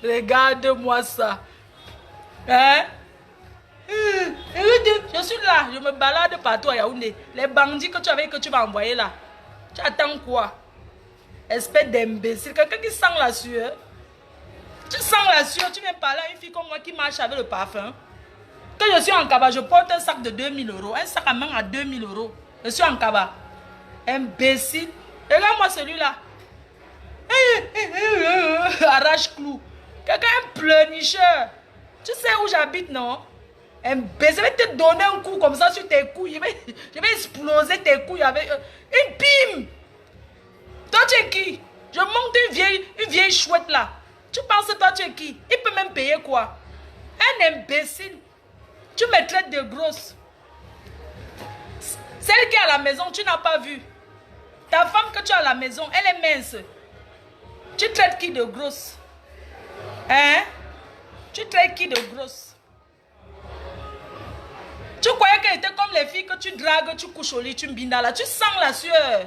Regarde-moi ça. Hein? Je suis là, je me balade partout à Yaoundé. Les bandits que tu vas envoyer là. Tu attends quoi? Espèce d'imbécile. Quelqu'un qui sent la sueur. Tu sens la sueur, tu viens parler à une fille comme moi qui marche avec le parfum. Quand je suis en Kaba, je porte un sac de 2000 €. Un sac à main à 2000 €. Je suis en Kaba. Imbécile. Regarde-moi celui-là. Arrache-clou. Quelqu'un un pleurnicheur. Tu sais où j'habite, non? Imbécile. Je vais te donner un coup comme ça sur tes couilles. Je vais exploser tes couilles avec une pime. Toi, tu es qui? Je monte une vieille chouette là. Tu penses toi, tu es qui? Il peut même payer quoi? Un imbécile. Tu me traites de grosse. Celle qui est à la maison, tu n'as pas vu. Ta femme que tu as à la maison, elle est mince. Tu traites qui de grosse? Hein? Tu traites qui de grosse? Tu croyais qu'elle était comme les filles que tu dragues, tu couches au lit, tu mbinda là. Tu sens la sueur.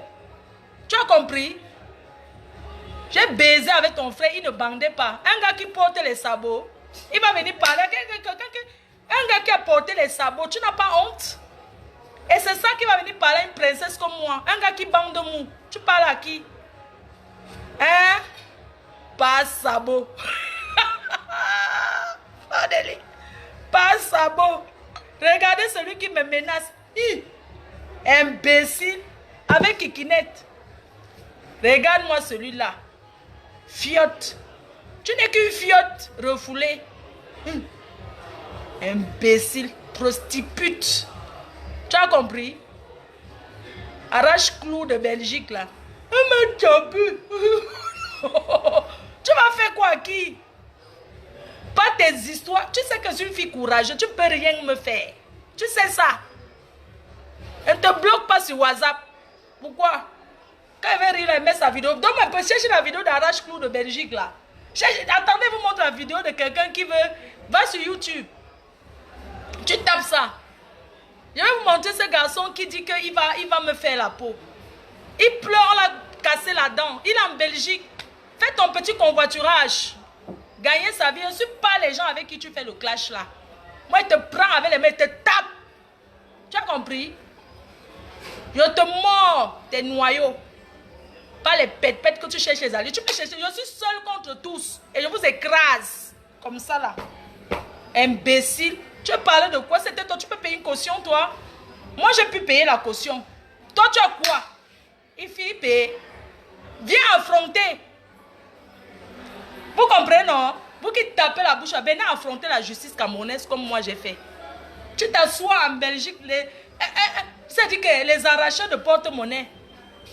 Tu as compris? J'ai baisé avec ton frère, il ne bandait pas. Un gars qui porte les sabots, il va venir parler. Un gars qui a porté les sabots, tu n'as pas honte? Et c'est ça qui va venir parler à une princesse comme moi. Un gars qui bande mou. Tu parles à qui? Hein? Pas sabot. Pas sabot. Regardez celui qui me menace. Imbécile. Avec Kikinette. Regarde-moi celui-là. Fiotte. Tu n'es qu'une fiotte refoulée. Imbécile. Prostitute. Tu as compris? Arrache-clou de Belgique là. Mais tu as bu. Tu vas faire quoi à qui? Pas tes histoires. Tu sais que je suis une fille courageuse. Tu ne peux rien me faire. Tu sais ça. Elle ne te bloque pas sur WhatsApp. Pourquoi? Quand elle veut rire, elle met sa vidéo. Donc, on peut chercher la vidéo d'Arrache-Clou de Belgique là. Attendez, vous montre la vidéo de quelqu'un qui veut. Va sur YouTube. Tu tapes ça. Je vais vous montrer ce garçon qui dit qu'il va me faire la peau. Il pleure, on l'a cassé la dent. Il est en Belgique. Fais ton petit convoiturage. Gagner sa vie. Je ne suis pas les gens avec qui tu fais le clash là. Moi, il te prend avec les mains, il te tape. Tu as compris? Je te mords tes noyaux. Pas les pètes que tu cherches les alliés. Tu peux chercher. Je suis seul contre tous. Et je vous écrase. Comme ça là. Imbécile. Tu parlais de quoi? C'était toi. Tu peux payer une caution, toi? Moi, j'ai pu payer la caution. Toi, tu as quoi? Il faut payer. Viens affronter. Vous comprenez, non? Vous qui tapez la bouche, venez affronter la justice camerounaise comme moi j'ai fait. Tu t'assois en Belgique. C'est-à-dire que les arracheurs de porte-monnaie.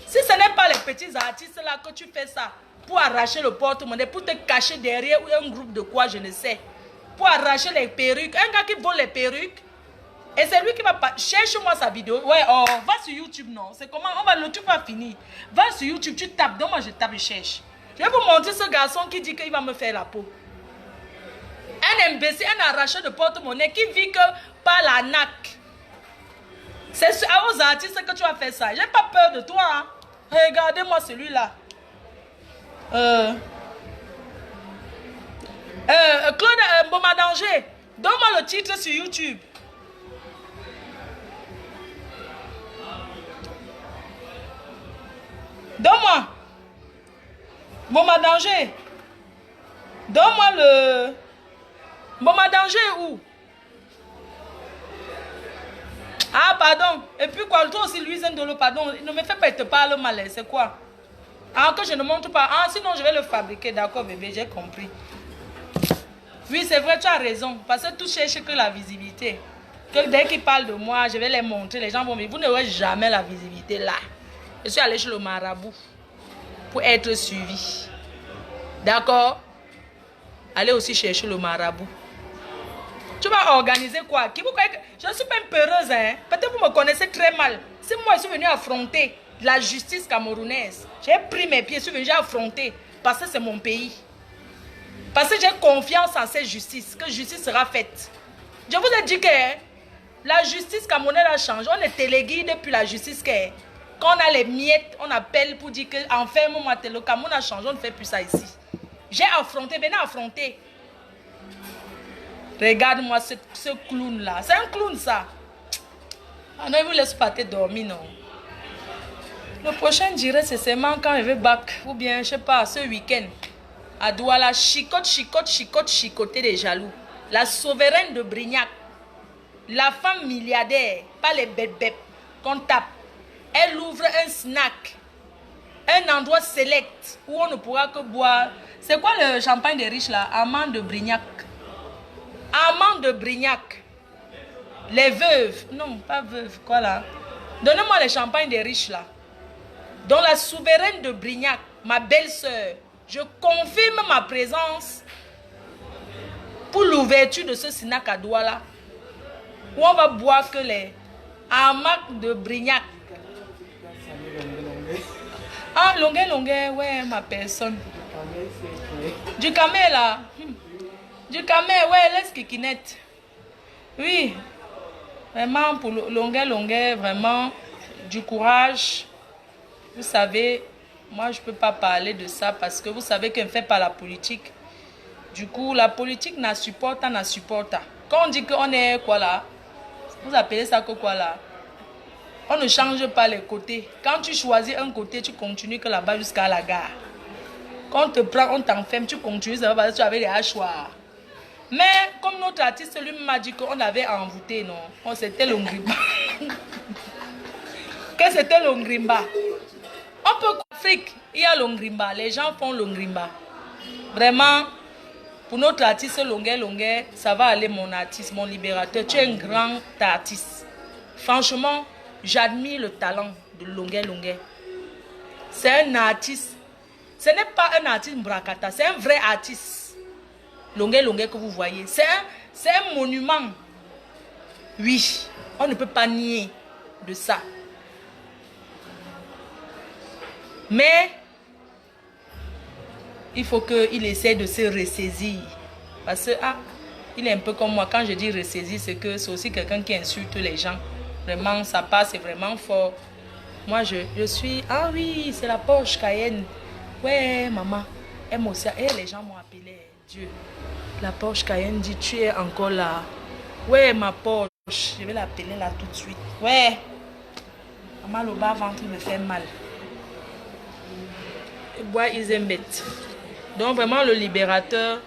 Si ce n'est pas les petits artistes là que tu fais ça pour arracher le porte-monnaie, pour te cacher derrière un groupe de quoi, je ne sais. Pour arracher les perruques. Un gars qui vole les perruques. Et c'est lui qui va pas. Cherche-moi sa vidéo. Ouais, oh, va sur YouTube, non. C'est comment? Le truc va finir. Va sur YouTube, tu tapes. Donc moi je tape, je cherche. Je vais vous montrer ce garçon qui dit qu'il va me faire la peau. Un imbécile, un arracheur de porte-monnaie qui vit que par la NAC. C'est aux artistes que tu vas faire ça. J'ai pas peur de toi. Hein. Regardez-moi celui-là. Claude Mboma Danger. Donne-moi le titre sur YouTube. Donne-moi. Mboma Danger. Donne-moi le... Mboma Danger où? Ah, pardon. Et puis quoi, toi aussi, Louise Ndolo, pardon. Ne me fais pas te parler mal. C'est quoi? Ah, que je ne montre pas. Ah, sinon je vais le fabriquer. D'accord, bébé, j'ai compris. Oui, c'est vrai, tu as raison. Parce que tout cherche que la visibilité. Que dès qu'ils parlent de moi, je vais les montrer. Les gens vont me dire, vous n'aurez jamais la visibilité là. Je suis allé chez le marabout pour être suivi. D'accord? Allez aussi chercher le marabout. Tu vas organiser quoi? Je ne suis pas une peureuse, hein? Peut-être vous me connaissez très mal. Si moi je suis venue affronter la justice camerounaise, j'ai pris mes pieds, je suis venue affronter parce que c'est mon pays. Parce que j'ai confiance en cette justice, que justice sera faite. Je vous ai dit que la justice camerounaise a changé. On est téléguide depuis la justice. Quand on a les miettes, on appelle pour dire que enfin, le Cameroun a changé, on ne fait plus ça ici. J'ai affronté, venez affronter. Regarde-moi ce clown-là. C'est un clown, ça. Ah non, il vous laisse pas te dormir, non. Le prochain dirait c'est seulement quand il veut bac. Ou bien, je sais pas, ce week-end. À Douala, chicoter des jaloux. La souveraine de Brignac. La femme milliardaire, pas les bêtes qu'on tape. Elle ouvre un snack. Un endroit select où on ne pourra que boire. C'est quoi le champagne des riches là? Amande de Brignac. Amande de Brignac. Les veuves. Non, pas veuves. Quoi là? Donnez-moi les champagnes des riches là. Dans la souveraine de Brignac, ma belle-sœur, je confirme ma présence pour l'ouverture de ce snack à Douala. Où on va boire que les amandes de Brignac. Ah, longuet, ouais, ma personne. Du camel là. Du camel, ouais, laisse kikinette. Oui. Vraiment, pour longuet, vraiment, du courage. Vous savez, moi, je ne peux pas parler de ça parce que vous savez qu'on ne fait pas la politique. Du coup, la politique n'a supporte. Quand on dit qu'on est quoi là, vous appelez ça quoi là? On ne change pas les côtés. Quand tu choisis un côté, tu continues que là-bas jusqu'à la gare. Quand on te prend, on t'enferme, tu continues, ça va parce que tu avais des hachoirs. Mais comme notre artiste lui m'a dit qu'on avait envoûté, non? Oh, c'était l'ongrimba. Qu'est-ce que c'était l'ongrimba? On peut Afrique, il y a l'ongrimba. Les gens font l'ongrimba. Vraiment, pour notre artiste longuet, ça va aller mon artiste, mon libérateur. Tu es un grand artiste. Franchement, j'admire le talent de longuet. C'est un artiste. Ce n'est pas un artiste Mbrakata, c'est un vrai artiste. Longuet que vous voyez. C'est un monument. Oui, on ne peut pas nier de ça. Mais, il faut qu'il essaie de se ressaisir. Parce que, il est un peu comme moi. Quand je dis ressaisir, c'est que c'est aussi quelqu'un qui insulte les gens. Vraiment, ça passe, c'est vraiment fort. Moi, je suis... Ah oui, c'est la Porsche Cayenne. Ouais, maman. Elle aussi. Et les gens m'ont appelé. Dieu. La Porsche Cayenne dit, tu es encore là. Ouais, ma Porsche. Je vais l'appeler là tout de suite. Ouais. Maman, le bas-ventre me fait mal. Et bois Isembet. Donc, vraiment, le libérateur,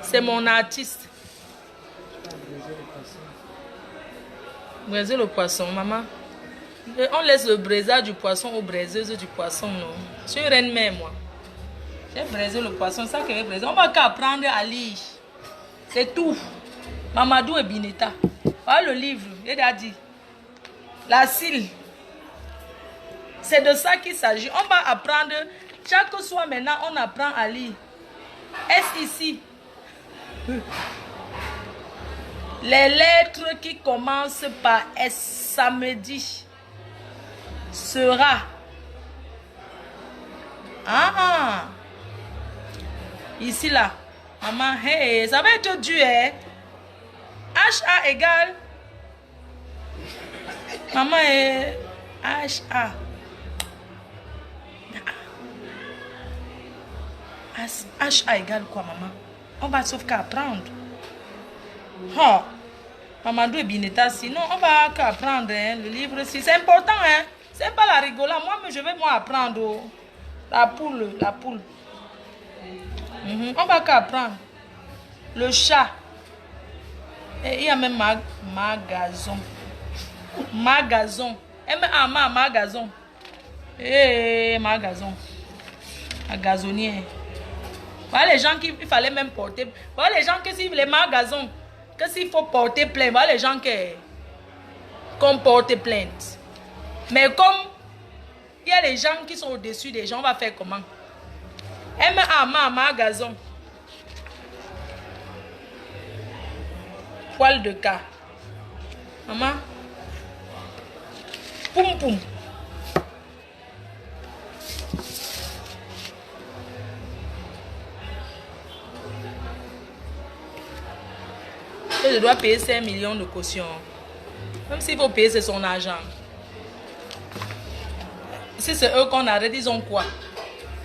c'est mon artiste. Braiser le poisson, maman. On laisse le braisage du poisson aux braiseuses du poisson, non. Je suis une reine-mère, moi. J'ai braisé le poisson, ça que j'ai braisé. On va qu'à apprendre à lire. C'est tout. Mamadou et Bineta. Voilà le livre, il a dit. La cile. C'est de ça qu'il s'agit. On va apprendre. Chaque soir maintenant, on apprend à lire. Est-ce ici? Les lettres qui commencent par S, samedi, sera. Ici, là. Maman, hey, ça va être dur, hein? HA égale. Maman, HA. HA égale quoi, maman? On va sauf qu'à apprendre. Oh, Mamadou et Bineta, sinon on va qu'apprendre hein, le livre. Si c'est important, hein. C'est pas la rigolade. Moi, je vais apprendre. Oh. La poule. On va qu'apprendre. Le chat. Et il y a même magazon. Magazon. Magazon. Magazon. Magazonnier. Voilà les gens qu'il fallait même porter. Voilà les gens que s'ils les magasins, que s'il faut porter plainte. Voilà les gens qu'on porte plainte. Mais comme il y a les gens qui sont au-dessus des gens, on va faire comment? Magasin. Poil de cas. Maman. Poum. Je dois payer 5 millions de caution. Même s'il faut payer, c'est son argent. Si c'est eux qu'on arrête, ils ont quoi?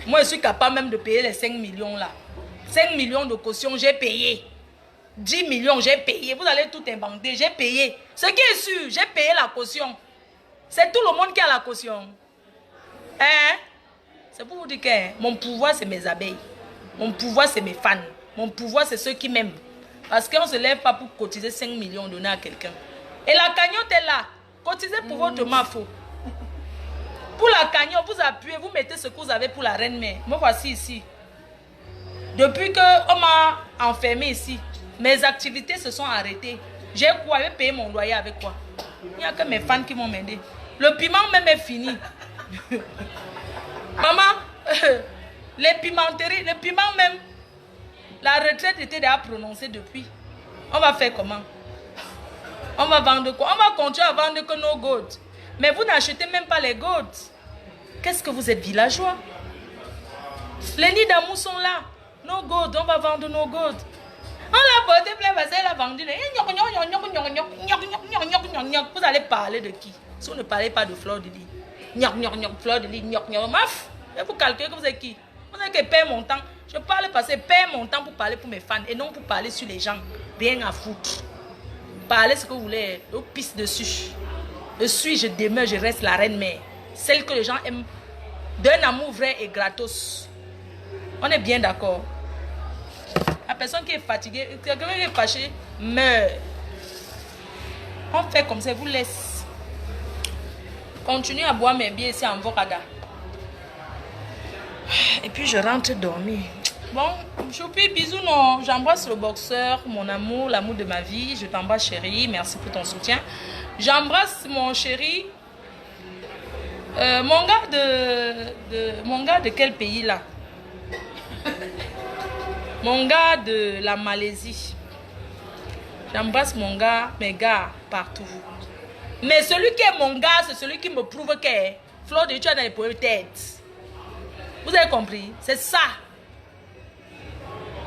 Moi, je suis capable même de payer les 5 millions là. 5 millions de caution, j'ai payé. 10 millions, j'ai payé. Vous allez tout inventer, j'ai payé. Ce qui est sûr, j'ai payé la caution. C'est tout le monde qui a la caution. Hein? C'est pour vous dire que mon pouvoir, c'est mes abeilles. Mon pouvoir, c'est mes fans. Mon pouvoir, c'est ceux qui m'aiment. Parce qu'on ne se lève pas pour cotiser 5 millions donner à quelqu'un. Et la cagnotte est là. Cotisez pour votre mafo. Pour la cagnotte, vous appuyez, vous mettez ce que vous avez pour la reine-mère. Me voici ici. Depuis qu'on m'a enfermé ici, mes activités se sont arrêtées. J'ai quoi? J'ai payé mon loyer avec quoi? Il n'y a que mes fans qui m'ont aidé. Le piment même est fini. Maman, les pimenteries, le piment même, la retraite était déjà prononcée depuis. On va faire comment? On va vendre quoi? On va continuer à vendre que nos gourdes. Mais vous n'achetez même pas les gourdes. Qu'est-ce que vous êtes villageois? Les nids d'amour sont là. Nos gourdes, on va vendre nos gourdes. On l'a porté plein parce qu'elle a vendu. Vous allez parler de qui? Si vous ne parlez pas de Fleur de Lis. Fleur de Lis, maf. Et vous calculez que vous êtes qui? Vous n'avez que perdre mon temps. Je parle parce que perds mon temps pour parler pour mes fans et non pour parler sur les gens. Rien à foutre. Parlez ce que vous voulez. Au pisse dessus. Je suis, je demeure, je reste la reine-mère. Celle que les gens aiment. D'un amour vrai et gratos. On est bien d'accord. La personne qui est fatiguée, quelqu'un qui est fâché, meurt. On fait comme ça, vous laisse. Continue à boire mes bières ici en Vocada. Et puis je rentre dormir. Bon, choupi, bisous, non. J'embrasse le boxeur, mon amour, l'amour de ma vie. Je t'embrasse, chérie. Merci pour ton soutien. J'embrasse mon chéri. Mon gars de quel pays là? Mon gars de la Malaisie. J'embrasse mon gars, mes gars partout. Mais celui qui est mon gars, c'est celui qui me prouve que Fleur de tu as dans les premières têtes. Vous avez compris? C'est ça.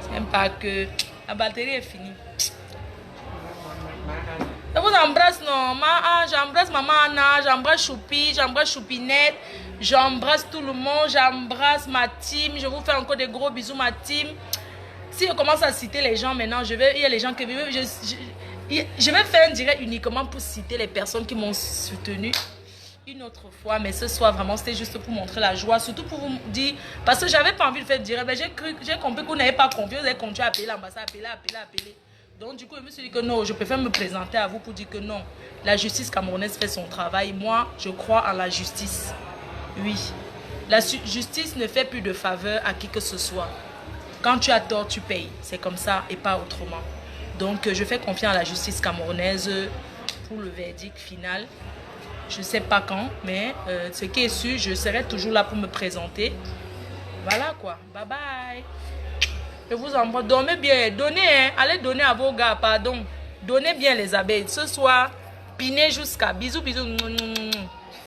C'est même pas que la batterie est finie. Je vous embrasse, non? J'embrasse maman Anna, j'embrasse Choupi, j'embrasse Choupinette, j'embrasse tout le monde, j'embrasse ma team. Je vous fais encore des gros bisous, ma team. Si je commence à citer les gens maintenant, il y a les gens qui... Je vais faire un direct uniquement pour citer les personnes qui m'ont soutenu une autre fois. Mais ce soir, vraiment, c'était juste pour montrer la joie. Surtout pour vous dire... Parce que j'avais pas envie de faire direct. Mais j'ai compris que vous n'avez pas confiance. Vous avez continué à appeler l'ambassade, appeler. Donc, du coup, je me suis dit que non, je préfère me présenter à vous pour dire que non. La justice camerounaise fait son travail. Moi, je crois en la justice. Oui. La justice ne fait plus de faveur à qui que ce soit. Quand tu as tort, tu payes. C'est comme ça et pas autrement. Donc, je fais confiance à la justice camerounaise pour le verdict final. Je ne sais pas quand, mais ce qui est sûr, je serai toujours là pour me présenter. Voilà quoi. Bye bye. Je vous embrasse. Dormez bien. Donnez, hein. Allez donner à vos gars, pardon. Donnez bien les abeilles. Ce soir, pinez jusqu'à. Bisous, bisous.